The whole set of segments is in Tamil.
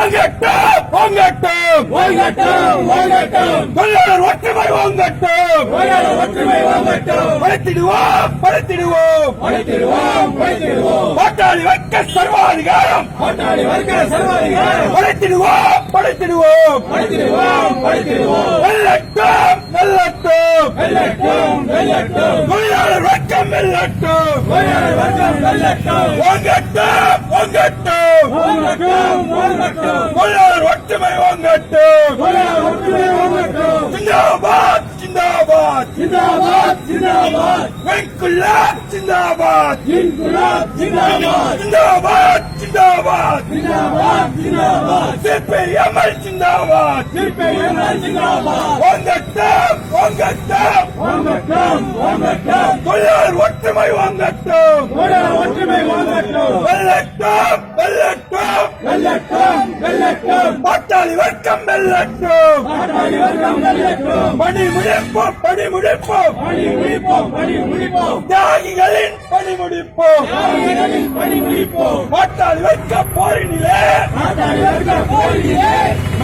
ஓங்கட்டும் ஓங்கட்டும் ஓங்கட்டும் ஓங்கட்டும் தொழிலாளர் ஒற்றுமை ஓங்கட்டும் தொழிலாளர் ஒற்றுமை ஓங்கட்டும் படைத்திடுவோம் படைத்திடுவோம் படைத்திடுவோம் படைத்திடுவோம் பாட்டாளி வர்க்க சர்வாதிகாரம் பாட்டாளி வர்க்க சர்வாதிகாரம் படைத்திடுவோம் படைத்திடுவோம் படைத்திடுவோம் படைத்திடுவோம் வெல்லட்டும் வெல்லட்டும் வெல்லட்டும் வெல்லட்டும் தொழிலாளர் வர்க்கம் வெல்லட்டும் தொழிலாளர் வர்க்கம் வெல்லட்டும் ஓங்கட்டும் ஓங்கட்டும் ஓங்கட்டும் ஓங்கட்டும் தொழிலாளர் ஒற்றுமை ஓங்கட்டும் தொழிலாளர் ஒற்றுமை ஓங்கட்டும் ஜிந்தாபாத் ஜிந்தாபாத் ஜிந்தாபாத் ஜிந்தாபாத் வெண்குல்லாப் ஜிந்தாபாத் இன்குலாப் ஜிந்தாபாத் ஜிந்தாபாத் ஜிந்தாபாத் ஜிந்தாபாத் ஜிந்தாபாத் சிபிஎம்எல் ஜிந்தாபாத் சிபிஎம்எல் ஜிந்தாபாத் ஓங்கட்டும் ஓங்கட்டும் ஓங்கட்டும் ஓங்கட்டும் தொழிலாளர் ஒற்றுமை ஓங்கட்டும் தொழிலாளர் ஒற்றுமை ஓங்கட்டும் வெல்லட்டும் வெல்லட்டும் வெல்லட்டும் வெல்லட்டும் பாட்டாளி வர்க்கம் வெல்லட்டும் பாட்டாளி வர்க்கம் வெல்லட்டும் பணி முடிப்போம் பணி முடிப்போம் பணி முடிப்போம் பணி முடிப்போம் தியாகிகளின் பணி முடிப்போம் தியாகிகளின் பணி முடிப்போம் பாட்டாளி வர்க்க போரினிலே பாட்டாளி வர்க்க போரிலே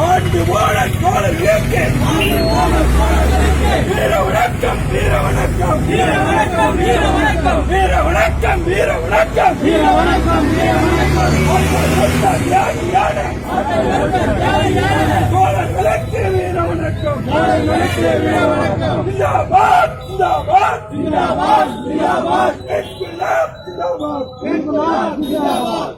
ஆண்டு போன தோழர்களுக்கு வீர வணக்கம் வீர வணக்கம் வீர வணக்கம் வீர வணக்கம் வீர வணக்கம் வீர வணக்கம் வீர வணக்கம் வீர வணக்கம் தியாகியான தோழர்களுக்கு வீர வணக்கம் தோழர்களுக்கு வீர வணக்கம் ஜிந்தாபாத் ஜிந்தாபாத் ஜிந்தாபாத் ஜிந்தாபாத் இன்குலாப் ஜிந்தாபாத் இன்குலாப் ஜிந்தாபாத்